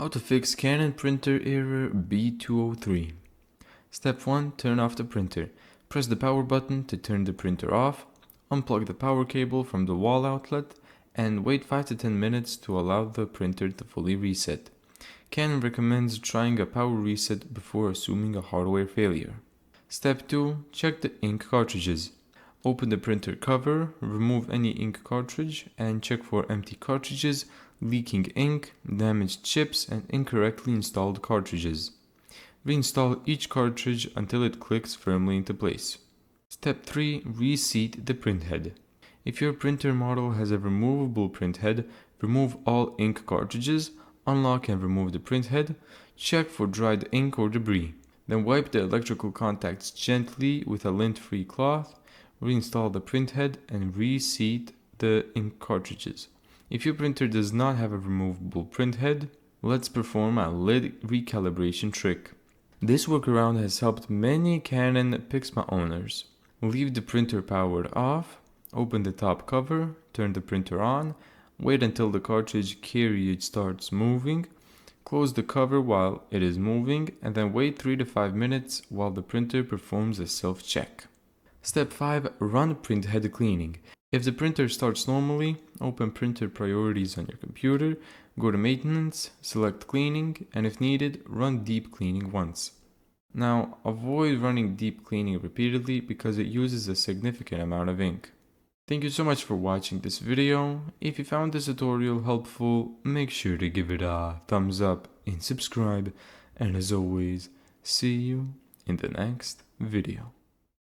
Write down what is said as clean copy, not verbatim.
How to fix Canon printer error B203. Step 1. Turn off the printer. Press the power button to turn the printer off. Unplug the power cable from the wall outlet and wait 5 to 10 minutes to allow the printer to fully reset. Canon recommends trying a power reset before assuming a hardware failure. Step 2. Check the ink cartridges. Open the printer cover, remove any ink cartridge, and check for empty cartridges, leaking ink, damaged chips, and incorrectly installed cartridges. Reinstall each cartridge until it clicks firmly into place. Step 3. Reseat the printhead. If your printer model has a removable printhead, remove all ink cartridges, unlock and remove the printhead, check for dried ink or debris. Then wipe the electrical contacts gently with a lint-free cloth, reinstall the printhead, and reseat the ink cartridges. If your printer does not have a removable printhead, let's perform a lid recalibration trick. This workaround has helped many Canon Pixma owners. Leave the printer powered off, open the top cover, turn the printer on, wait until the cartridge carriage starts moving, close the cover while it is moving, and then wait 3 to 5 minutes while the printer performs a self-check. Step 5. Run printhead cleaning. If the printer starts normally, open printer priorities on your computer, go to maintenance, select cleaning, and if needed, run deep cleaning once. Now, avoid running deep cleaning repeatedly because it uses a significant amount of ink. Thank you so much for watching this video. If you found this tutorial helpful, make sure to give it a thumbs up and subscribe. And as always, see you in the next video.